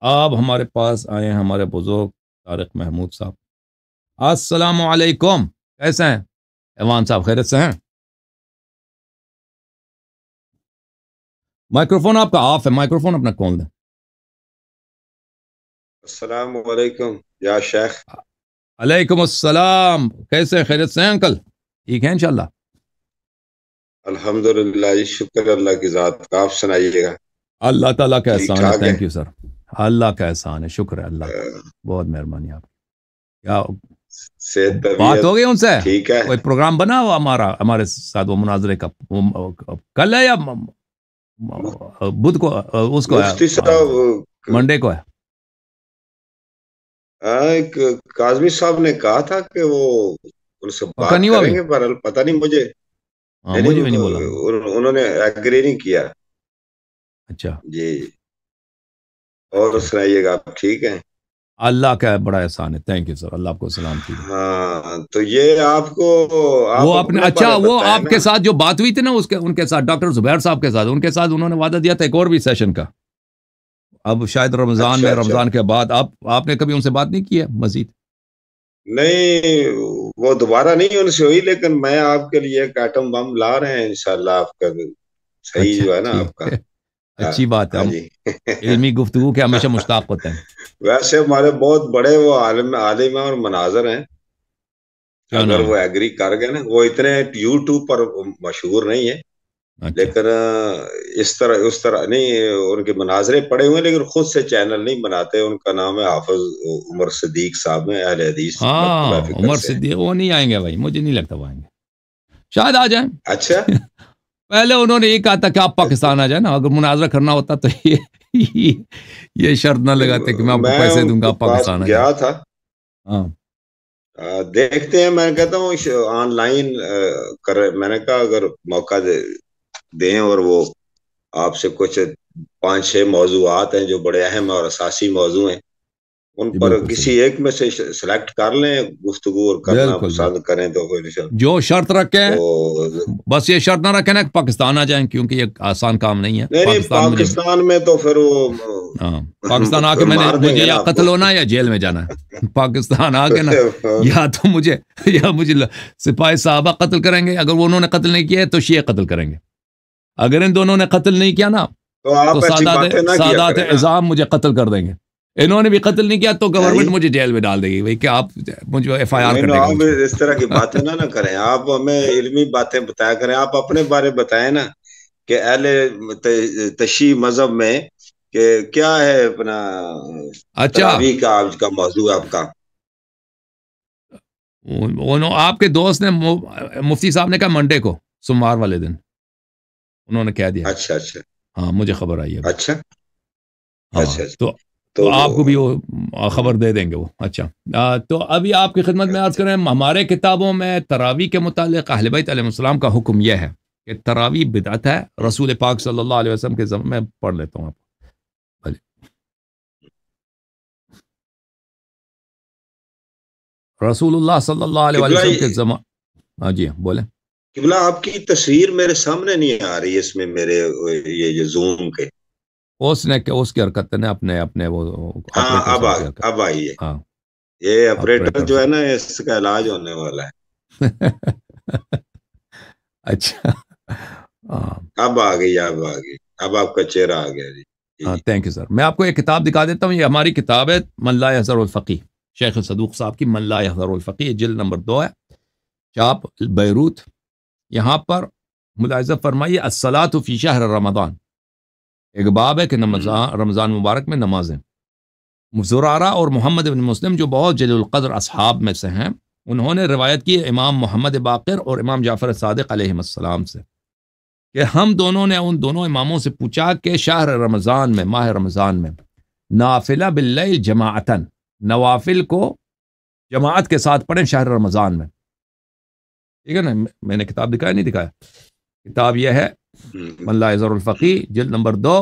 اب ہمارے پاس آئے ہیں ہمارے بزرگ طارق محمود صاحب. السلام علیکم. کیسے ہیں ایوان صاحب؟ خیریت سے ہیں؟ مائکروفون آپ کا آف ہے، مائکروفون اپنا کھول دیں. السلام علیکم یا شیخ. علیکم السلام. کیسے، خیریت سے ہیں انکل؟ ٹھیک ہے انشاءاللہ. الحمدللہ جی، شکر اللہ کی ذات کا. آپ سنائیے گا. اللہ تعالیٰ کا ٹھیک احسان ہے. ٹھاک ہے. Thank you sir. اللہ کا احسان ہے، شکر ہے اللہ کا. بہت مہربانی آپ. کیا صحت بات طبیعت ہو گئی ان سے؟ ٹھیک ہے. کوئی پروگرام بنا ہوا ہمارے ساتھ وہ مناظرے کا؟ کل ہے یا بدھ کو؟ اس کو مفتی ہے صاحب منڈے کو ہے؟ ایک کاظمی صاحب نے کہا تھا کہ وہ ان سے پکا بات نہیں ہوا کریں ابھی؟ گے، پر پتہ نہیں مجھے. ہاں نہیں مجھے بھی نہیں بولا. نہیں، انہوں نے ایگری نہیں کیا. اچھا جی. اور چلو، سنائیے گا، آپ ٹھیک ہیں؟ اللہ کا بڑا احسان ہے. Thank you sir. اللہ آپ کو سلامتی دے. ہاں تو یہ آپ کو، وہ آپ اپنے، اپنے اچھا بارے وہ بتائیں آپ نا. کے ساتھ جو بات ہوئی تھی نا ان کے ساتھ ڈاکٹر زبیر صاحب کے ساتھ، ان کے ساتھ انہوں نے وعدہ دیا تھا ایک اور بھی سیشن کا. اب شاید رمضان اچھا میں، اچھا. رمضان کے بعد آپ نے کبھی ان سے بات نہیں کی ہے مزید؟ نہیں، وہ دوبارہ نہیں ان سے ہوئی، لیکن میں آپ کے لیے ایک ایٹم بم لا رہے ہیں انشاءاللہ. آپ کا صحیح اچھا جو ہے نا آپ کا. ٹھیک ہے، ہاں. اچھی بات ہے. ہاں ہم جی. علمی گفتگو کے ہمیشہ مشتاق ہوتے ہیں. ویسے ہمارے بہت بڑے وہ عالم ہیں اور مناظر ہیں. کیا اگر نام وہ ہے؟ ایگری کر گئے نا، وہ اتنے یوٹیوب پر مشہور نہیں ہے، اچھا لیکن اس طرح نہیں. ان کے مناظرے پڑے ہوئے، لیکن خود سے چینل نہیں بناتے. ان کا نام ہے حافظ عمر صدیق صاحب ہیں، اہل حدیث ہاں، مکتبہ فکر عمر سے. صدیق وہ نہیں آئیں گے بھائی، مجھے نہیں لگتا وہ آئیں گے. شاید آ جائیں. اچھا. پہلے انہوں نے یہ کہا تھا کہ آپ پاکستان آ جائیں نا. اگر مناظرہ کرنا ہوتا تو یہ شرط نہ لگاتے کہ میں آپ کو میں پیسے ان دوں گا، کے آپ پاس پاکستان آ جائیں. گیا تھا. ہاں دیکھتے ہیں. میں کہتا ہوں آن لائن میں نے کہا اگر موقع دیں، اور وہ آپ سے کچھ 5-6 موضوعات ہیں جو بڑے اہم اور اساسی موضوع ہیں، ان جی پر بالکل کسی صحیح. ایک میں سے سلیکٹ کر لیں گفتگو، اور کرنا بالکل بالکل. پسند کریں تو پھر جو شرط رکھیں، تو. بس یہ شرط نہ رکھیں نا کہ پاکستان آ جائیں، کیونکہ یہ آسان کام نہیں ہے. نہیں نہیں، پاکستان مجھے، پاکستان میں تو پھر ہاں پاکستان آ کے وہ میں نے، مار دیں مجھے گے نا یا آپ قتل کو. ہونا ہے یا جیل میں جانا ہے. پاکستان آ کے نا، یا تو مجھے، یا مجھے سپاہی صحابہ قتل کریں گے، اگر وہ انہوں نے قتل نہیں کیا ہے تو شیعہ قتل کریں گے. اگر ان دونوں نے قتل نہیں کیا نا تو تو آپ ایسی سادات باتیں نہ کیا سادات کریں نا. اعظام مجھے قتل کر دیں گے. انہوں نے بھی قتل نہیں کیا تو ہے جی. گورنمنٹ مجھے جیل میں ڈال دے گی. بھائی کیا آپ مجھے ایف آئی آر نہیں کر نہیں، دے گا آپ مجھ پہ. اس طرح کی باتیں نہ کریں. آپ ہمیں علمی باتیں بتایا کریں. آپ اپنے بارے بتائیں نا کہ اہل تشیع مذہب میں کہ کیا ہے اپنا اچھا، تراویح کا آج کا موضوع آپ کا. آپ کے دوست نے، مفتی صاحب نے کہا منڈے کو، سوموار والے دن انہوں نے کہہ دیا. اچھا اچھا ہاں مجھے خبر آئی ابھی. اچھا ہاں اچھا. تو آپ کو بھی وہ خبر دے دیں گے وہ. اچھا تو ابھی آپ کی خدمت میں عرض کریں، ہمارے کتابوں میں تراویح کے متعلق اہل بیت علیہ السلام کا حکم یہ ہے کہ تراویح بدعت ہے. رسول پاک صلی اللہ علیہ وسلم کے زمانے میں پڑھ لیتا ہوں آپ. رسول اللہ صلی اللہ علیہ قبلہ وسلم کے زمان. ہاں جی بولیں. قبلہ آپ کی تصویر میرے سامنے نہیں آ رہی ہے اس میں، میرے یہ زوم کے. اس کی حرکت نے اپنے وہ ہاں، آپریٹر صاحب کی حرکت. اب آئیے. ہاں یہ آپریٹر آپریٹر جو ہے صاحب. نا، اس کا علاج ہونے والا ہے. اچھا ہاں. اب آ گئی، اب آپ کا چہرہ آ گیا. جی ہاں جی. Thank you sir. میں آپ کو ایک کتاب دکھا دیتا ہوں. یہ ہماری کتاب ہے من لا یحذر الفقیہ، شیخ صدوق صاحب کی من لا یحذر الفقیہ، جلد نمبر 2 ہے، چاپ بیروت. یہاں پر ملاحظہ فرمائیے، الصلاۃ فی شہر رمضان، ایک باب ہے کہ رمضان مبارک میں نمازیں. زرارہ اور محمد بن مسلم جو بہت جلیل القدر اصحاب میں سے ہیں، انہوں نے روایت کی امام محمد باقر اور امام جعفر صادق علیہ السلام سے کہ ہم دونوں نے ان دونوں اماموں سے پوچھا کہ شہر رمضان میں، ماہ رمضان میں، نافلہ باللیل جماعتن، نوافل کو جماعت کے ساتھ پڑھیں شہر رمضان میں. ٹھیک ہے نا؟ میں نے کتاب دکھایا نہیں دکھایا؟ کتاب یہ ہے من لا یحذر الفقیہ، جلد نمبر 2،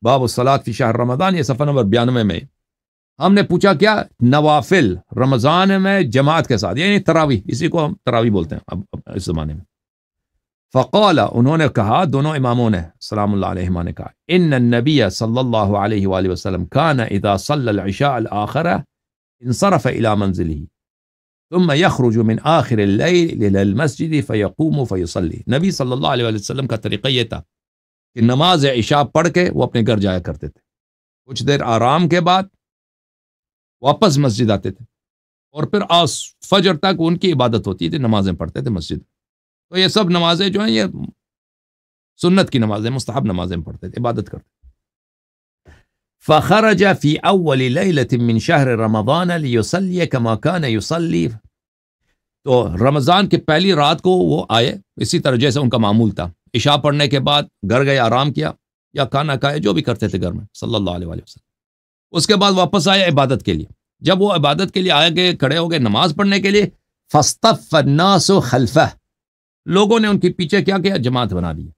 باب الصلاۃ فی شہر رمضان، یہ صفحہ نمبر 92 میں. ہم نے پوچھا کیا؟ نوافل رمضان میں جماعت کے ساتھ، یعنی تراویح، اسی کو ہم تراویح بولتے ہیں اب اس زمانے میں. فقال، انہوں نے کہا، دونوں اماموں نے سلام اللہ علیہما نے کہا، ان النبی صلی اللہ علیہ وآلہ وسلم کان اذا صلی العشاء الآخرہ انصرف الى منزله ثم يخرج من آخر اللیل الى المسجد فیقوم فیصلی. نبی صلی اللہ علیہ وآلہ وسلم کا طریقہ یہ تھا کہ نماز عشاء پڑھ کے وہ اپنے گھر جایا کرتے تھے، کچھ دیر آرام کے بعد واپس مسجد آتے تھے، اور پھر فجر تک ان کی عبادت ہوتی تھی، نمازیں پڑھتے تھے مسجد. تو یہ سب نمازیں جو ہیں یہ سنت کی نمازیں، مستحب نمازیں پڑھتے تھے، عبادت کرتے تھے. فخرج في اول ليلة من شهر رمضان ليصلي كما كان يصلي. تو رمضان کی پہلی رات کو وہ آئے اسی طرح جیسے ان کا معمول تھا، عشاء پڑھنے کے بعد گھر گئے، آرام کیا یا کھانا کھائے، جو بھی کرتے تھے گھر میں صلی اللہ علیہ وسلم. اس کے بعد واپس آئے عبادت کے لیے. جب وہ عبادت کے لیے آئے گئے، کھڑے ہو گئے نماز پڑھنے کے لیے، فاصطف الناس خلفہ، لوگوں نے ان کے پیچھے کیا کیا؟ جماعت بنا دی،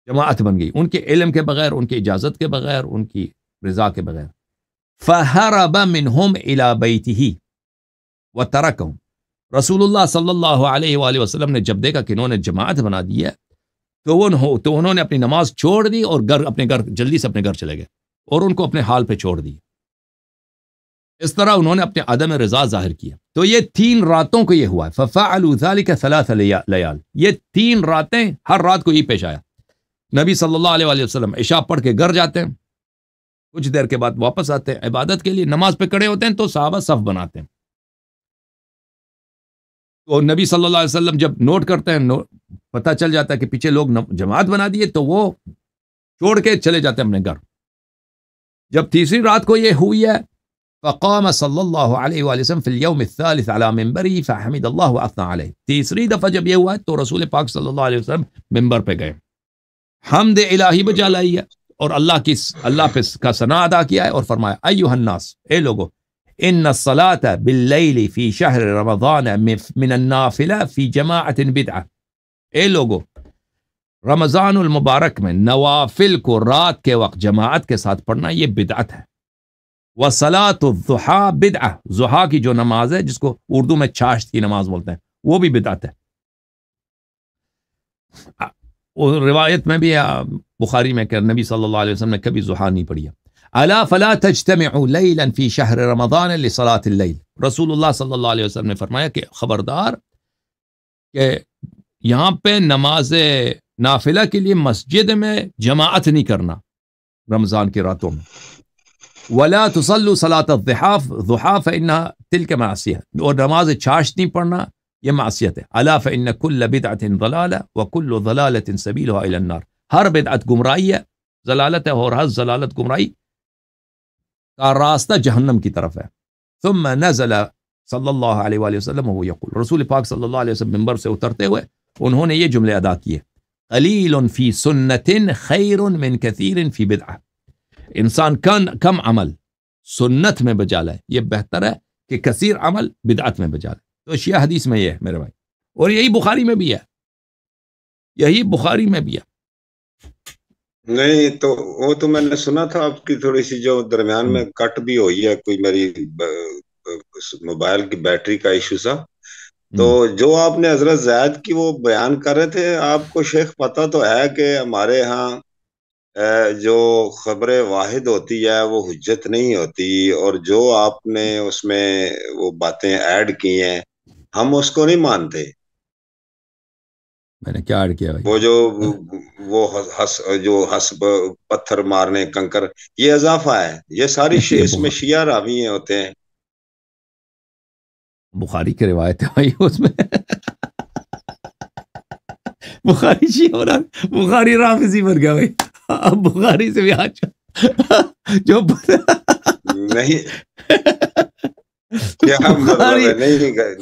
جماعت بن گئی، ان کے علم کے بغیر، ان کی اجازت کے بغیر، ان کی رضا کے بغیر. فہرب منہم الی بیتہ وترکہم. رسول اللہ صلی اللہ علیہ وآلہ وسلم نے جب دیکھا کہ انہوں نے جماعت بنا دی ہے تو انہوں نے اپنی نماز چھوڑ دی اور اپنے گھر جلدی سے اپنے گھر چلے گئے اور ان کو اپنے حال پہ چھوڑ دی. اس طرح انہوں نے اپنے عدم رضا ظاہر کیا. تو یہ 3 راتوں کو یہ ہوا ہے. ففعلوا ذلك 3 لیال. یہ 3 راتیں، ہر رات کو یہ پیش آیا. نبی صلی اللہ علیہ وآلہ وسلم عشاء پڑھ کے گھر جاتے ہیں، کچھ دیر کے بعد واپس آتے ہیں عبادت کے لیے، نماز پہ کھڑے ہوتے ہیں تو صحابہ صف بناتے ہیں. تو نبی صلی اللہ علیہ وسلم جب نوٹ کرتے ہیں، پتہ چل جاتا ہے کہ پیچھے لوگ جماعت بنا دیے، تو وہ چھوڑ کے چلے جاتے ہیں اپنے گھر. جب تیسری رات کو یہ ہوئی ہے، فقام صلی اللہ علیہ وآلہ وسلم فی اليوم الثالث على منبری فحمد اللہ واثنى علیہ. تیسری دفعہ جب یہ ہوا ہے تو رسول پاک صلی اللہ علیہ وسلم منبر پہ گئے، حمد الہی بجا لائی ہے اور اللہ پہ کا ثنا ادا کیا ہے اور فرمایا، ایھا الناس، اے لوگو، ان الصلاة باللیل فی شہر رمضان من النافلہ فی جماعت بدعہ. اے لوگو، رمضان المبارک میں نوافل کو رات کے وقت جماعت کے ساتھ پڑھنا یہ بدعت ہے. وصلاۃ الضحیٰ بدعہ، ضحیٰ کی جو نماز ہے جس کو اردو میں چاشت کی نماز بولتے ہیں، وہ بھی بدعت ہے. اور روایت میں بھی بخاری میں کہ نبی صلی اللہ علیہ وسلم نے کبھی ضحیٰ نہیں پڑھی ہے. الا فلا تجتمعوا لیلا فی شہر رمضان لصلاۃ اللیل. رسول اللہ صلی اللہ علیہ وسلم نے فرمایا کہ خبردار کہ یہاں پہ نماز نافلہ کے لیے مسجد میں جماعت نہیں کرنا رمضان کی راتوں میں. ولا تصلوا صلاۃ الضحیٰ فانها تلک معصیہ، اور نماز چاشت نہیں پڑھنا یہ معصیت ہے. الا فان کل بدعۃ ضلالہ وکل ضلالۃ سبیلها الی النار. ہر بدعت گمراہی ہے، ضلالت ہے، اور ہر ضلالت گمراہی کا راستہ جہنم کی طرف ہے. ثم نزل صلی اللہ علیہ وآلہ وسلم وهو یقول. رسول پاک صلی اللہ علیہ وسلم منبر سے اترتے ہوئے انہوں نے یہ جملے ادا کیے، قلیل فی سنت خیر من کثیر فی بدعہ. انسان کم عمل سنت میں بجا لائے، یہ بہتر ہے کہ کثیر عمل بدعت میں بجا لائے. تو شیعہ حدیث میں یہ ہے میرے بھائی، اور یہی بخاری میں بھی ہے، یہی بخاری میں بھی ہے. نہیں تو وہ تو میں نے سنا تھا آپ کی تھوڑی سی جو درمیان میں کٹ بھی ہوئی ہے، کوئی میری موبائل کی بیٹری کا ایشو سا. تو جو آپ نے حضرت زید کی وہ بیان کر رہے تھے، آپ کو شیخ پتہ تو ہے کہ ہمارے ہاں جو خبر واحد ہوتی ہے وہ حجت نہیں ہوتی، اور جو آپ نے اس میں وہ باتیں ایڈ کی ہیں ہم اس کو نہیں مانتے. میں نے کیا ایڈ کیا بھائی؟ وہ جو حسب پتھر مارنے کنکر، یہ اضافہ ہے. یہ ساری اس میں شیعہ راوی ہوتے ہیں. بخاری کی روایت ہے بھائی، اس میں بخاری شیعہ اور بخاری رافضی بن گیا بھائی. اب بخاری سے بھی آج جو نہیں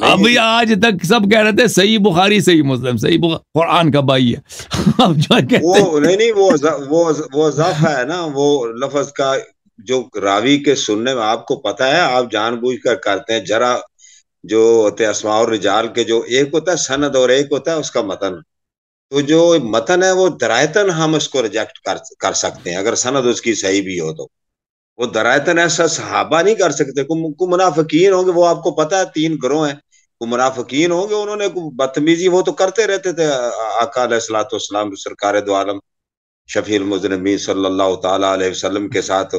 اب آج تک سب کہہ رہے تھے صحیح بخاری صحیح مسلم صحیح قرآن کا بھائی ہے. اب جو وہ نہیں وہ اضافہ ہے نا، وہ لفظ کا جو راوی کے سننے میں آپ کو پتا ہے، آپ جان بوجھ کر کرتے ہیں. جرا جو ہوتے ہیں اسماء الرجال کے، جو ایک ہوتا ہے سند اور ایک ہوتا ہے اس کا متن. تو جو متن ہے وہ درایتن ہم اس کو ریجیکٹ کر سکتے ہیں اگر سند اس کی صحیح بھی ہو. تو وہ درایتن ایسا صحابہ نہیں کر سکتے. کو منافقین ہوں گے، وہ آپ کو پتا ہے 3 گروہ ہیں. وہ منافقین ہوں گے، انہوں نے بدتمیزی وہ تو کرتے رہتے تھے آقا علیہ الصلوۃ والسلام سرکار دو عالم شفیع المذنبین صلی اللہ تعالی علیہ وسلم کے ساتھ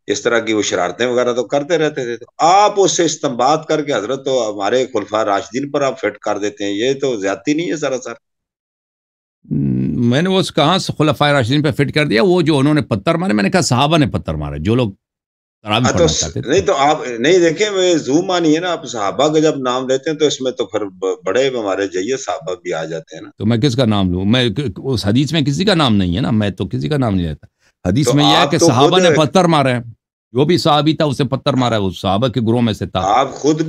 اس طرح کی وہ شرارتیں وغیرہ تو کرتے رہتے تھے. تو آپ اس سے استنباط کر کے حضرت تو ہمارے خلفاء راشدین پر آپ فٹ کر دیتے ہیں، یہ تو زیادتی نہیں ہے سراسر؟ میں نے وہ کہاں سے خلفائے راشدین پہ فٹ کر دیا؟ وہ جو انہوں نے پتھر مارے، میں نے کہا صحابہ نے پتھر مارے، جو لوگ تراویح تو پڑھنا چاہتے تھے. نہیں تو آپ نہیں دیکھیں، وہ زوم آنی ہے نا، آپ صحابہ کا جب نام لیتے ہیں تو اس میں تو پھر بڑے ہمارے جیے صحابہ بھی آ جاتے ہیں نا. تو میں کس کا نام لوں؟ میں اس حدیث میں کسی کا نام نہیں ہے نا، میں تو کسی کا نام نہیں لیتا. حدیث تو میں یہ ہے آپ کہ تو صحابہ خود نے پتھر مارے ہیں، جو بھی صحابی تھا اسے پتھر مارا ہے، وہ صحابہ کے گروہ میں سے تھا. آپ خود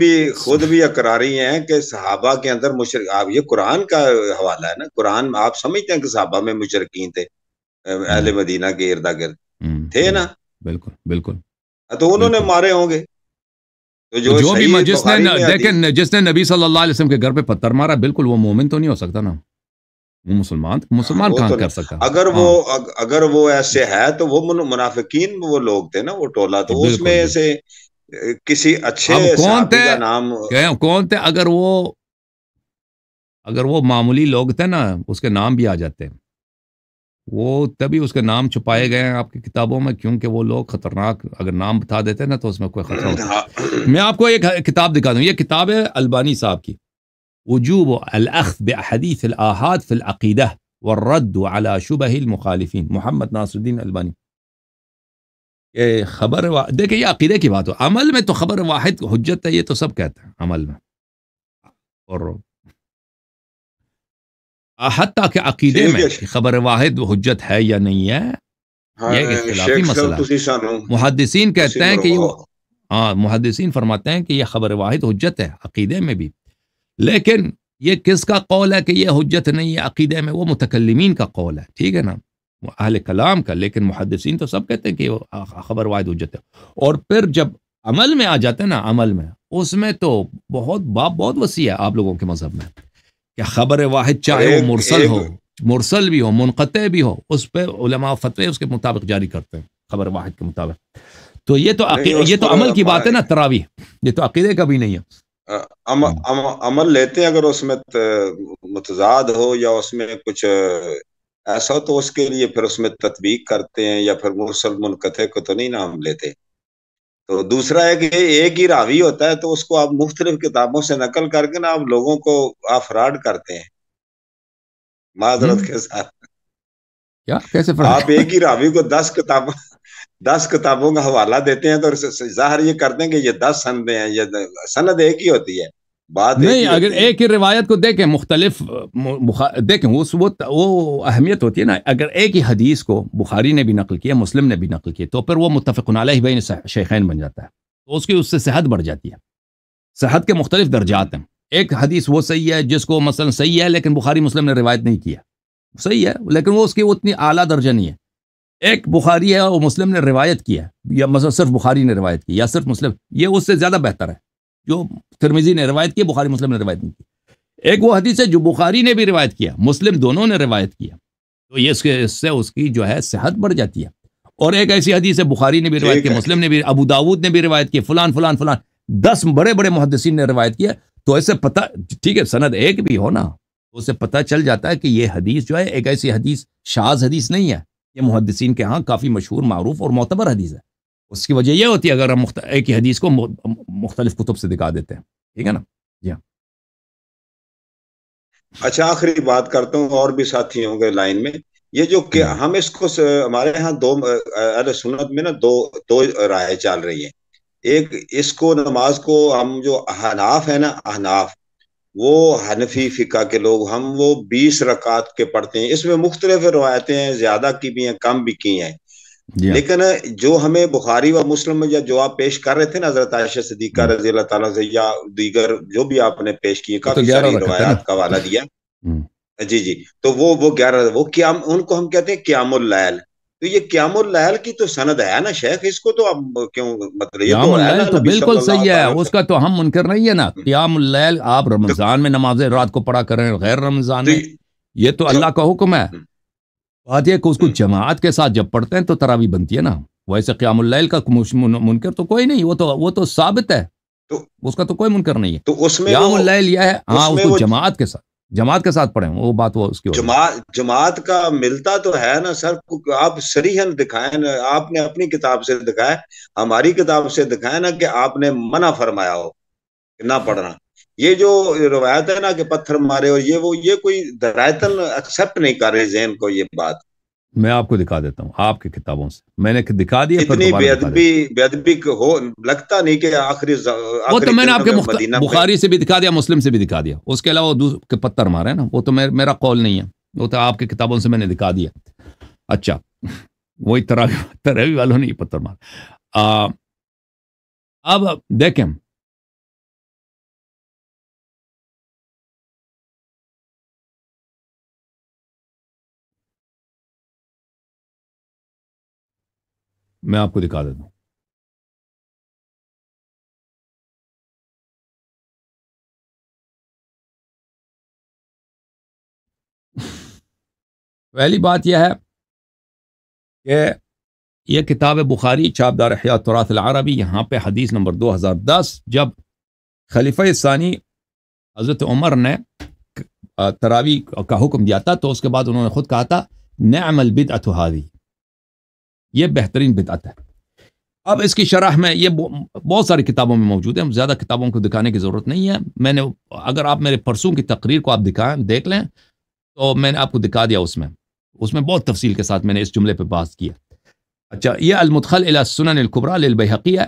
بھی اقراری ہیں کہ صحابہ کے اندر مشرک، آپ یہ قرآن کا حوالہ ہے نا، قرآن آپ سمجھتے ہیں کہ صحابہ میں مشرکین تھے اہل مدینہ کے ارد گرد تھے نا؟ بالکل بالکل تو انہوں نے بالکل. مارے ہوں گے. تو تو جو بھی صحیح جس نے بخاری میں دیکھیں، جس نے نبی صلی اللہ علیہ وسلم کے گھر پہ پتھر مارا، بالکل وہ مومن تو نہیں ہو سکتا نا، وہ مسلمان وہ کہاں تو کر نہیں. سکتا؟ ہاں اگر وہ ایسے ہے تو وہ منافقین وہ لوگ تھے نا، وہ ٹولہ، تو اس بالکل میں بالکل. سے کسی اچھے اب کون صحابی تھے؟ کا نام کون تھے؟ اگر وہ معمولی لوگ تھے نا، اس کے نام بھی آ جاتے ہیں. وہ تبھی اس کے نام چھپائے گئے ہیں آپ کی کتابوں میں، کیونکہ وہ لوگ خطرناک اگر نام بتا دیتے نا تو اس میں کوئی خطرہ ہوتا. میں آپ کو ایک کتاب دکھا دوں، یہ کتاب ہے البانی صاحب کی، وجوب الاخذ باحاديث الاحاد في العقیدہ والرد على شبہ المخالفین، محمد ناصر الدین البانی. یہ دیکھیں، یہ عقیدے کی بات ہو، عمل میں تو خبر واحد حجت ہے، یہ تو سب کہتے ہیں عمل میں، اور حتیٰ کہ عقیدے ٹھیک میں ہے. کہ خبر واحد حجت ہے یا نہیں ہے، یہ ایک اختلافی شیخ مسئلہ صاحب ہے. تسی سانو محدثین تسی کہتے ہیں کہ مرغا محدثین فرماتے ہیں کہ یہ خبر واحد حجت ہے عقیدے میں بھی، لیکن یہ کس کا قول ہے کہ یہ حجت نہیں ہے عقیدے میں؟ وہ متکلمین کا قول ہے، ٹھیک ہے نا، وہ اہل کلام کا. لیکن محدثین تو سب کہتے ہیں کہ یہ خبر واحد حجت ہے. اور پھر جب عمل میں آ جاتے ہیں نا، عمل میں اس میں تو باب بہت وسیع ہے آپ لوگوں کے مذہب میں، کہ خبر واحد اور چاہے وہ ایک مرسل بھی ہو، منقطع بھی ہو، اس پہ علماء فتوے اس کے مطابق جاری کرتے ہیں، خبر واحد کے مطابق. تو یہ نہیں اس یہ تو پر عمل کی بات ہے نا، تراویح یہ تو عقیدے کا بھی نہیں ہے. عمل لیتے ہیں، اگر اس میں متضاد ہو یا اس میں کچھ ایسا ہو تو اس کے لیے پھر اس میں تطبیق کرتے ہیں، یا پھر مرسل منقطع کو تو نہیں نام لیتے. تو دوسرا ہے کہ ایک ہی راوی ہوتا ہے تو اس کو آپ مختلف کتابوں سے نقل کر کے نا آپ لوگوں کو آپ فراڈ کرتے ہیں معذرت کے ساتھ. کیا کیسے فرق؟ آپ ایک ہی راوی کو 10 کتابوں کا حوالہ دیتے ہیں تو ظاہر یہ کرتے ہیں کہ یہ 10 سندیں ہیں، یہ سند ایک ہی ہوتی ہے، بات ایک نہیں، ہی اگر ہوتی ہے. ایک ہی روایت کو دیکھیں مختلف دیکھیں وہ اہمیت ہوتی ہے نا. اگر ایک ہی حدیث کو بخاری نے بھی نقل کیا، مسلم نے بھی نقل کیا، تو پھر وہ متفق علیہ بین شیخین بن جاتا ہے، تو اس سے صحت بڑھ جاتی ہے. صحت کے مختلف درجات ہیں. ایک حدیث وہ صحیح ہے جس کو مثلا صحیح ہے لیکن بخاری مسلم نے روایت نہیں کیا، صحیح ہے لیکن وہ اس کی اتنی اعلیٰ درجہ نہیں ہے. ایک بخاری ہے اور مسلم نے روایت کیا، یا مثلا صرف بخاری نے روایت کی یا صرف مسلم، یہ اس سے زیادہ بہتر ہے. جو ترمذی نے روایت کی، بخاری مسلم نے روایت نہیں کی. ایک وہ حدیث ہے جو بخاری نے بھی روایت کیا، مسلم دونوں نے روایت کیا، تو یہ اس سے اس کی جو ہے صحت بڑھ جاتی ہے. اور ایک ایسی حدیث ہے بخاری نے بھی روایت کی، مسلم نے بھی، ابو داود نے بھی روایت کی، فلان فلان فلان 10 بڑے بڑے محدثین نے روایت کیا. تو ایسے پتہ، ٹھیک ہے سند ایک بھی ہو نا، تو اسے پتہ چل جاتا ہے کہ یہ حدیث جو ہے ایک ایسی حدیث، شاذ حدیث نہیں ہے، یہ محدثین کے ہاں کافی مشہور، معروف اور معتبر حدیث ہے. اس کی وجہ یہ ہوتی ہے اگر ہم ایک ہی حدیث کو مختلف کتب سے دکھا دیتے ہیں، ٹھیک ہے نا. جی ہاں. اچھا آخری بات کرتا ہوں، اور بھی ساتھی ہوں گے لائن میں. یہ جو کہ ہم اس کو ہمارے ہاں اہل سنت میں نا دو رائے چل رہی ہیں. ایک اس کو نماز کو ہم جو احناف ہے نا، احناف وہ حنفی فقہ کے لوگ، ہم وہ 20 رکعات کے پڑھتے ہیں. اس میں مختلف روایتیں ہیں، زیادہ کی بھی ہیں کم بھی کی ہیں. لیکن جو ہمیں بخاری و مسلم یا جو آپ پیش کر رہے تھے نا حضرت عائشہ صدیقہ رضی اللہ تعالیٰ سے، یا دیگر جو بھی آپ نے پیش کیے، وہ تو کافی 11 ساری رکعت ہے نا. روایات کا حوالہ دیا. جی جی. تو وہ 11 وہ قیام، ان کو ہم کہتے ہیں قیام اللیل. تو یہ قیام اللیل کی تو سند ہے نا شیخ، اس کو تو اب کیوں مطلب، یہ قیام تو ہے نا اللیل تو نبی صلی بالکل اللہ صحیح ہے، تعالی اس کا تو ہم منکر نہیں ہے نا. قیام اللیل آپ رمضان میں نمازیں رات کو پڑھا کریں، غیر رمضان میں یہ تو اللہ کا حکم ہے. بات یہ کہ اس کو جماعت کے ساتھ جب پڑھتے ہیں تو تراویح بنتی ہے نا. ویسے قیام اللیل کا منکر تو کوئی نہیں، وہ تو ثابت ہے. تو اس کا تو کوئی منکر نہیں ہے. تو اس میں قیام اللیل لیا ہے ہاں، اس کو وہ جماعت کے ساتھ پڑھیں، وہ بات وہ اس کی جماعت کا ملتا تو ہے نا سر. آپ صریحاً دکھائیں نا، آپ نے اپنی کتاب سے دکھائے، ہماری کتاب سے دکھائے نا کہ آپ نے منع فرمایا ہو نہ پڑھنا. یہ جو روایت ہے نا کہ پتھر مارے اور یہ کوئی درایتن ایکسپٹ نہیں کر رہے ذہن کو یہ بات. میں آپ کو دکھا دیتا ہوں آپ کی کتابوں سے، میں نے دکھا دیا، پھر اتنی دوبارہ دکھا دیتا ہوں. بے ادبی ہو لگتا نہیں کہ وہ تو میں نے آپ کے مدینہ بخاری سے بھی دکھا دیا، مسلم سے بھی دکھا دیا. اس کے علاوہ کے پتھر مارے نا، وہ تو میرا قول نہیں ہے، وہ تو آپ کی کتابوں سے میں نے دکھا دیا. اچھا وہی تراوی والوں نے یہ پتھر مار. اب دیکھیں میں آپ کو دکھا دیتا ہوں. پہلی بات یہ ہے کہ یہ کتاب بخاری چھاپدار احیاء التراث العربی، یہاں پہ حدیث نمبر 2010، جب خلیفہ ثانی حضرت عمر نے تراوی کا حکم دیا تھا تو اس کے بعد انہوں نے خود کہا تھا نعم البدعۃ ھذہ، یہ بہترین بدعت ہے. اب اس کی شرح میں یہ بہت ساری کتابوں میں موجود ہے، زیادہ کتابوں کو دکھانے کی ضرورت نہیں ہے. میں نے اگر آپ میرے پرسوں کی تقریر کو آپ دیکھ لیں تو میں نے آپ کو دکھا دیا، اس میں بہت تفصیل کے ساتھ میں نے اس جملے پہ بات کیا. اچھا یہ المدخل الى السنن الكبرى للبیہقی ہے.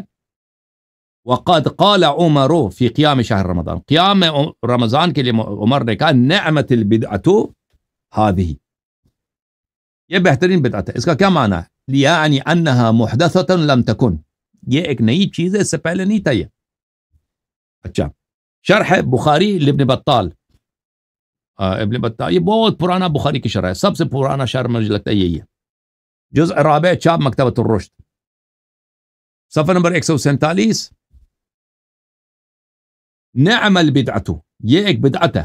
وقد قال عمر فی قیام شہر رمضان، قیام رمضان کے لیے عمر نے کہا نعمت البدعۃ ھذہ، یہ بہترین بدعت ہے. اس کا کیا معنی ہے؟ یعنی انہا محدثۃ لم تکن، یہ ایک نئی چیز ہے، اس سے پہلے نہیں تھا یہ. اچھا شرح بخاری لابن بطال، ابن بطال یہ بہت پرانا بخاری کی شرح ہے، سب سے پرانا شرح مجھے لگتا ہے یہی ہے. جزء رابع چاپ مکتبۃ الرشد، صفحہ نمبر 147. نعم البدعۃ، یہ ایک بدعت ہے.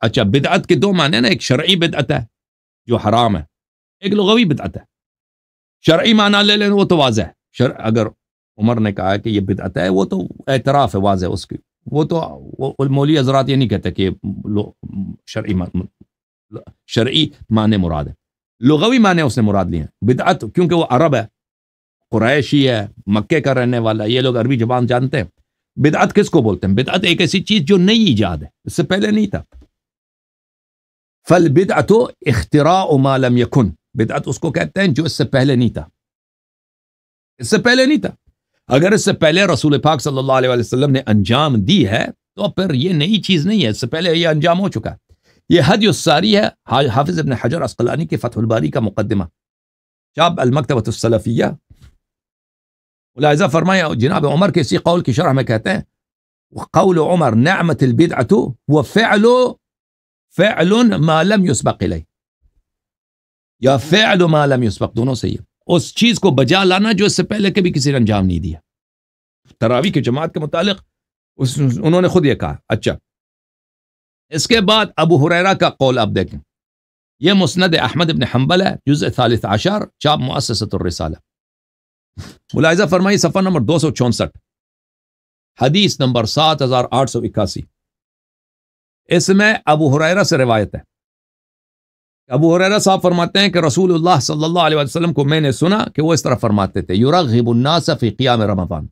اچھا بدعت کے دو معنی نا، ایک شرعی بدعت ہے جو حرام ہے، ایک لغوی بدعت ہے. شرعی معنی لے لیں وہ تو واضح ہے، اگر عمر نے کہا کہ یہ بدعت ہے وہ تو اعتراف ہے واضح اس کی، وہ تو مولوی حضرات یہ نہیں کہتے کہ شرعی معنی مراد ہے. لغوی معنی اس نے مراد لیے ہیں. بدعت کیونکہ وہ عرب ہے، قریشی ہے، مکے کا رہنے والا، یہ لوگ عربی زبان جانتے ہیں. بدعت کس کو بولتے ہیں؟ بدعت ایک ایسی چیز جو نئی ایجاد ہے، اس سے پہلے نہیں تھا. فالبدعت اختراع ما لم یکن، بدعت اس کو کہتے ہیں جو اس سے پہلے نہیں تھا. اس سے پہلے نہیں تھا. اگر اس سے پہلے رسول پاک صلی اللہ علیہ وسلم نے انجام دی ہے تو پھر یہ نئی چیز نہیں ہے، اس سے پہلے یہ انجام ہو چکا ہے. یہ حدی الساری ہے، حافظ ابن حجر عسقلانی کے فتح الباری کا مقدمہ، چاپ المکتبۃ السلفیہ. ملاحظہ فرمائے جناب عمر کے اسی قول کی شرح میں کہتے ہیں قول عمر نعمت البدعۃ فعل ما لم يسبق الیہ، یا فعل ما لم يسبق، دونوں صحیح ہے. اس چیز کو بجا لانا جو اس سے پہلے کبھی کسی نے انجام نہیں دیا. تراویح کی جماعت کے متعلق انہوں نے خود یہ کہا. اچھا اس کے بعد ابو ہریرہ کا قول آپ دیکھیں، یہ مسند احمد ابن حنبل ہے، جزء 13، چاپ مؤسسۃ الرسالہ. ملاحظہ فرمائی صفحہ نمبر 264، حدیث نمبر 7881. اس میں ابو ہریرہ سے روایت ہے. ابو ہریرہ صاحب فرماتے ہیں کہ رسول اللہ صلی اللہ علیہ وسلم کو میں نے سنا کہ وہ اس طرح فرماتے تھے یرغب الناس فی قیام رمضان،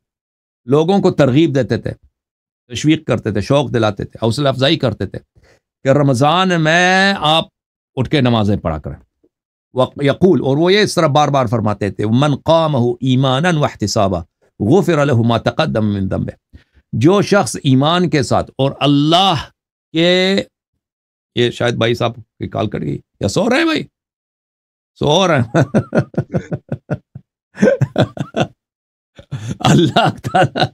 لوگوں کو ترغیب دیتے تھے، تشویق کرتے تھے، شوق دلاتے تھے، حوصلہ افزائی کرتے تھے کہ رمضان میں آپ اٹھ کے نمازیں پڑھا کریں. یقول، اور وہ یہ اس طرح بار بار فرماتے تھے من قامہ ایمانا واحتسابا غفر له ما تقدم من ذنبه، جو شخص ایمان کے ساتھ اور اللہ کے، یہ شاید بھائی صاحب کی کال کٹ گئی یا سو رہے ہیں بھائی؟ سو رہے ہیں اللہ تعالیٰ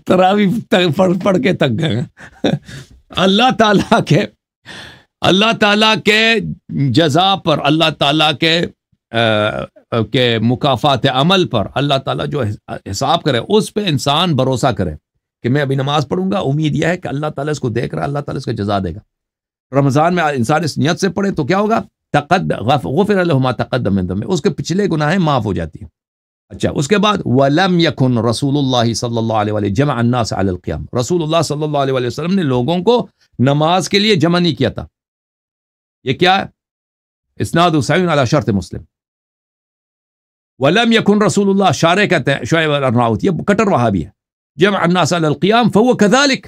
تراویح پڑھ کے تک گئے. اللہ تعالیٰ کے جزا پر، اللہ تعالیٰ کے مکافات عمل پر اللہ تعالیٰ جو حساب کرے اس پہ انسان بھروسہ کرے کہ میں ابھی نماز پڑھوں گا، امید یہ ہے کہ اللہ تعالیٰ اس کو دیکھ رہا ہے، اللہ تعالیٰ اس کو جزا دے گا. رمضان میں انسان اس نیت سے پڑھے تو کیا ہوگا؟ غفر له ما تقدم من ذنبه، اس کے پچھلے گناہیں معاف ہو جاتی ہیں. اچھا اس کے بعد وَلَمْ يَكُنْ رسول اللہ صلی اللہ علیہ وسلم جمع الناس علی القیام، رسول اللہ صلی اللہ علیہ وسلم نے لوگوں کو نماز کے لیے جمع نہیں کیا تھا. یہ کیا ہے؟ اسناد صحیح علی شرط مسلم. وَلَمْ يَكُنْ رسول اللہ، شارح کہتے ہیں شعیب الارناؤوط، یہ کٹر وہابی ہے، جمع الناس علی القیام فهو كذلك،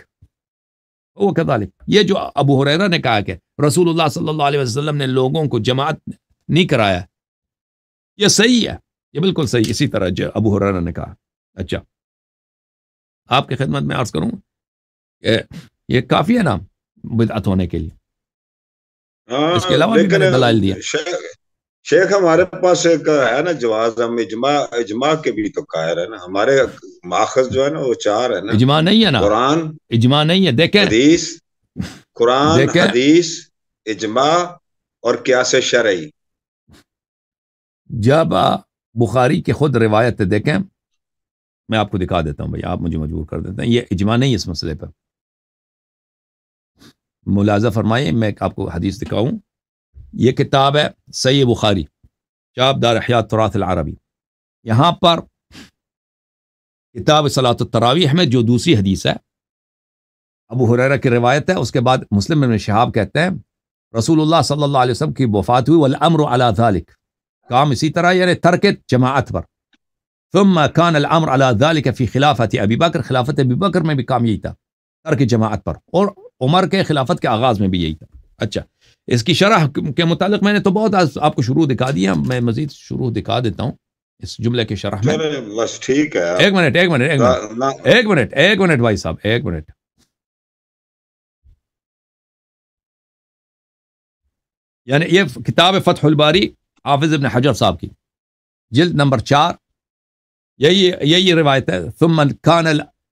وہ كذلك. یہ جو ابو ہریرہ نے کہا کہ رسول اللہ صلی اللہ علیہ وسلم نے لوگوں کو جماعت نہیں کرایا، یہ صحیح ہے، یہ بالکل صحیح، اسی طرح جو ابو ہریرہ نے کہا. اچھا آپ کی خدمت میں عرض کروں کہ یہ کافی ہے نا بدعت ہونے کے لیے، اس کے علاوہ بھی میں نے دلائل دیا. شیخ ہمارے پاس ایک ہے نا جواز، ہم اجماع کے بھی تو قائل ہے نا، ہمارے ماخذ جو ہے نا وہ 4 ہے نا. اجماع نہیں ہے نا، قرآن اجماع نہیں ہے. دیکھیں حدیث، قرآن حدیث اجماع اور قیاس شرعی. جب بخاری کی خود روایت دیکھیں، میں آپ کو دکھا دیتا ہوں بھائی، آپ مجھے مجبور کر دیتے ہیں، یہ اجماع نہیں اس مسئلے پر. ملاحظہ فرمائیے، میں آپ کو حدیث دکھاؤں. یہ کتاب ہے صحیح بخاری، چاپ دار احیاء التراث العربی. یہاں پر کتاب صلاۃ التراویح میں جو دوسری حدیث ہے، ابو ہریرہ کی روایت ہے، اس کے بعد مسلم بن شہاب کہتے ہیں رسول اللہ صلی اللہ علیہ وسلم کی وفات ہوئی، والامر علی ذلک، کام اسی طرح یعنی ترک جماعت پر. ثم كان الامر على ذلك في خلافت ابی بکر، خلافت ابی بکر میں بھی کام یہی تھا، ترک جماعت پر، اور عمر کے خلافت کے آغاز میں بھی یہی تھا. اچھا اس کی شرح کے متعلق میں نے تو بہت آپ کو شروع دکھا دیا، میں مزید شروع دکھا دیتا ہوں اس جملے کے شرح میں. بس ٹھیک ہے، ایک منٹ بھائی صاحب، ایک منٹ. یعنی یہ کتاب فتح الباری حافظ ابن حجر صاحب کی، جلد نمبر 4، یہی روایت ہے. ثم كان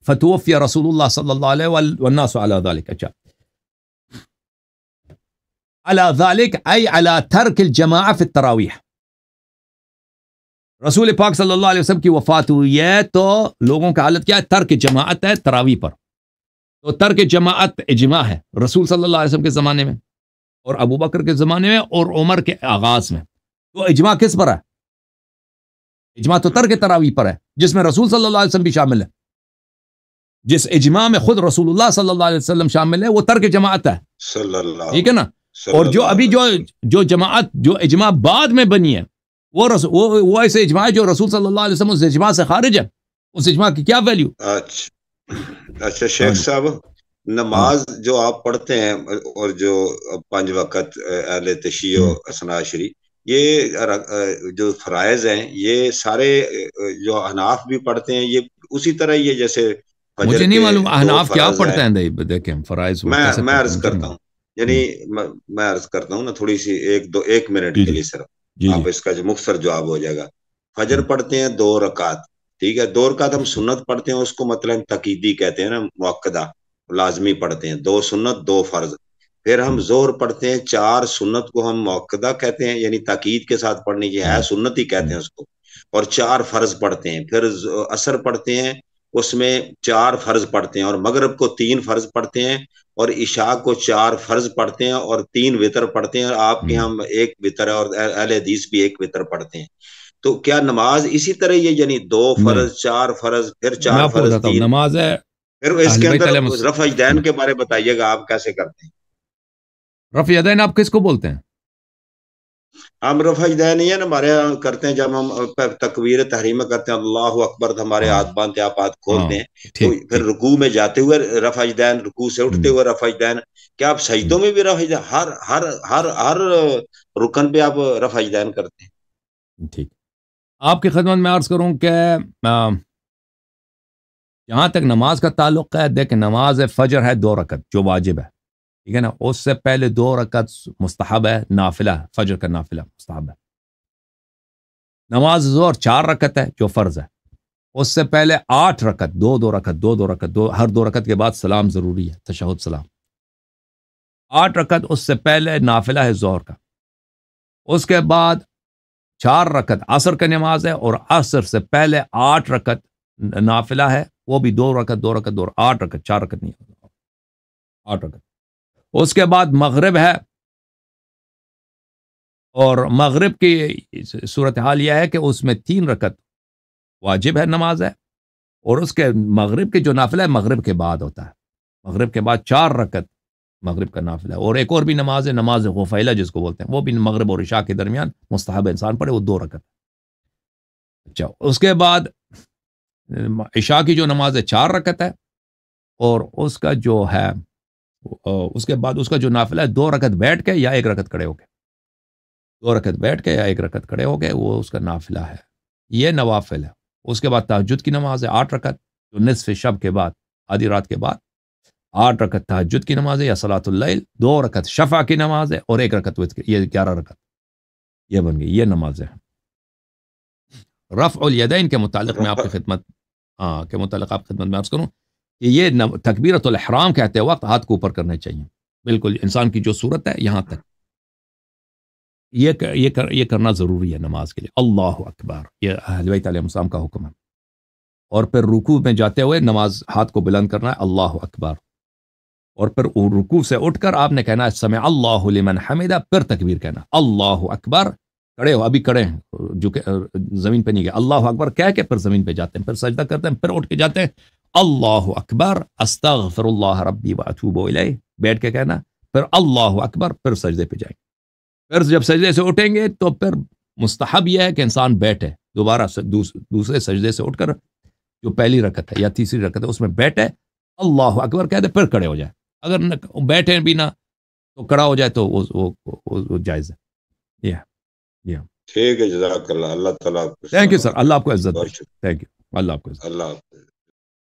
فتوفي رسول اللہ صلی اللہ علیہ والناس على ذلك. اچھا على ذلك ای على ترک الجماعة في التراویح، رسول پاک صلی اللہ علیہ وسلم کی وفات ہوئی ہے تو لوگوں کا حالت کیا ہے؟ ترک جماعت ہے تراویح پر. تو ترک جماعت اجماع ہے رسول صلی اللہ علیہ وسلم کے زمانے میں، اور ابو بکر کے زمانے میں، اور عمر کے آغاز میں. تو اجماع کس پر ہے؟ اجماع تو ترک تراویح پر ہے، جس میں رسول صلی اللہ علیہ وسلم بھی شامل ہے. جس اجماع میں خود رسول اللہ صلی اللہ علیہ وسلم شامل ہے وہ ترک جماعت ہے، ٹھیک ہے نا. اور جو ابھی جو جماعت، جو اجماع بعد میں بنی ہے، وہ ایسے اجماع ہے جو رسول صلی اللہ علیہ وسلم اس اجماع سے خارج ہے، اس اجماع کی کیا ویلیو؟ اچھا شیخ صاحب، نماز جو آپ پڑھتے ہیں اور جو 5 وقت اہل تشیع و اثنا عشری، یہ جو فرائض ہیں یہ سارے جو احناف بھی پڑھتے ہیں، یہ اسی طرح یہ جیسے مجھے نہیں معلوم احناف کیا پڑھتے ہیں. دیکھیں فرائض میں عرض کرتا ہوں، یعنی میں عرض کرتا ہوں نا تھوڑی سی 1 منٹ کے لیے صرف، آپ اس کا جو مختصر جواب ہو جائے گا. فجر پڑھتے ہیں 2 رکعت، ٹھیک ہے. 2 رکعت ہم سنت پڑھتے ہیں، اس کو مطلب تقیدی کہتے ہیں نا، مؤکدہ لازمی پڑھتے ہیں. 2 سنت 2 فرض. پھر ہم ظہر پڑھتے ہیں 4 سنت کو ہم مؤکدہ کہتے ہیں، یعنی تاکید کے ساتھ پڑھنے کی ہے، سنت ہی کہتے ہیں اس کو، اور 4 فرض پڑھتے ہیں. پھر عصر پڑھتے ہیں، اس میں 4 فرض پڑھتے ہیں، اور مغرب کو 3 فرض پڑھتے ہیں، اور عشاء کو 4 فرض پڑھتے ہیں، اور 3 وتر پڑھتے ہیں. اور آپ کے ہم 1 وتر ہے، اور اہل حدیث بھی 1 وتر پڑھتے ہیں. تو کیا نماز اسی طرح یہ یعنی 2 فرض 4 فرض پھر 4 فرض 3 نماز ہے؟ پھر اس کے اندر رفع یدین کے بارے بتائیے گا آپ کیسے کرتے ہیں؟ رفع یدین آپ کس کو بولتے ہیں؟ ہم رفع یدین نہیں ہے نا، ہمارے یہاں کرتے ہیں جب ہم تکبیر تحریمہ کرتے ہیں، اللہ اکبر، ہمارے ہاتھ باندھتے ہیں، آپ ہاتھ کھولتے ہیں، تو پھر رکوع میں جاتے ہوئے رفع یدین، رکوع سے اٹھتے ہوئے رفع یدین. کیا آپ سجدوں میں بھی رفع یدین ہر رکن پہ آپ رفع یدین کرتے ہیں؟ ٹھیک. آپ کی خدمت میں عرض کروں کہ جہاں تک نماز کا تعلق ہے، دیکھ نماز فجر ہے 2 رکعت جو واجب ہے، ٹھیک ہے نا. اس سے پہلے 2 رکعت مستحب ہے، نافلہ، فجر کا نافلہ مستحب ہے. نماز ظہر 4 رکعت ہے جو فرض ہے. اس سے پہلے 8 رکعت، 2 رکعت، 2 رکعت، ہر 2 رکعت کے بعد سلام ضروری ہے، تشہد سلام. 8 رکعت اس سے پہلے نافلہ ہے ظہر کا. اس کے بعد 4 رکعت عصر کا نماز ہے، اور عصر سے پہلے 8 رکعت نافلہ ہے، وہ بھی 2 رکعت 2 رکعت 2، 8 رکعت، 4 رکعت نہیں، 8 رکعت. اس کے بعد مغرب ہے، اور مغرب کی صورتحال یہ ہے کہ اس میں 3 رکعت واجب ہے نماز ہے، اور اس کے مغرب کے جو نافلہ ہے مغرب کے بعد ہوتا ہے، مغرب کے بعد 4 رکعت مغرب کا نافلہ ہے، اور ایک اور بھی نماز ہے نماز غفیلہ جس کو بولتے ہیں، وہ بھی مغرب اور عشاء کے درمیان مستحب انسان پڑھے، وہ 2 رکعت۔ اچھا، اس کے بعد عشاء کی جو نماز ہے 4 رکعت ہے، اور اس کا جو ہے اس کے بعد اس کا جو نافلہ ہے 2 رکعت بیٹھ کے یا 1 رکعت کھڑے ہو کے، 2 رکعت بیٹھ کے یا 1 رکعت کھڑے ہو کے، وہ اس کا نافلہ ہے، یہ نوافل ہے۔ اس کے بعد تہجد کی نماز ہے 8 رکعت، جو نصف شب کے بعد، آدھی رات کے بعد 8 رکعت تہجد کی نماز ہے یا صلاۃ اللیل، 2 رکعت شفع کی نماز ہے، اور 1 رکعت وتر، یہ 11 رکعت یہ بن گئی، یہ نمازیں ہیں۔ رفع الیدین کے متعلق میں آپ کی خدمت کے متعلق آپ خدمت میں عرض کروں کہ یہ تکبیرۃ الاحرام کہتے وقت ہاتھ کو اوپر کرنے چاہیے، بالکل انسان کی جو صورت ہے یہاں تک، یہ کرنا ضروری ہے نماز کے لیے۔ اللہ اکبر، یہ اہل بیت علیہ السلام کا حکم ہے۔ اور پھر رکوع میں جاتے ہوئے نماز ہاتھ کو بلند کرنا ہے، اللہ اکبر، اور پھر رکوع سے اٹھ کر آپ نے کہنا ہے سمع اللہ لمن حمدہ، پھر تکبیر کہنا اللہ اکبر، کھڑے ہو، ابھی کھڑے ہیں، جو کہ زمین پہ نہیں گئے، اللہ اکبر کہہ کے پھر زمین پہ جاتے ہیں، پھر سجدہ کرتے ہیں، پھر اٹھ کے جاتے ہیں اللہ اکبر استغفر اللہ ربی واتوب الیہ، بیٹھ کے کہنا، پھر اللہ اکبر، پھر سجدے پہ جائیں گے۔ پھر جب سجدے سے اٹھیں گے تو پھر مستحب یہ ہے کہ انسان بیٹھے، دوبارہ دوسرے سجدے سے اٹھ کر جو پہلی رکعت ہے یا تیسری رکعت ہے اس میں بیٹھے، اللہ اکبر کہہ دے، پھر کھڑے ہو جائے، اگر بیٹھے بھی نہ تو کھڑا ہو جائے تو وہ جائز ہے۔ یہ ٹھیک ہے، جزاک اللہ، اللہ تعالیٰ آپ کو تھینک یو سر، سلامت اللہ رکھے۔ آپ کو عزت بہت دے، شکریہ، تھینک یو، اللہ آپ کو عزت۔ اللہ حافظ۔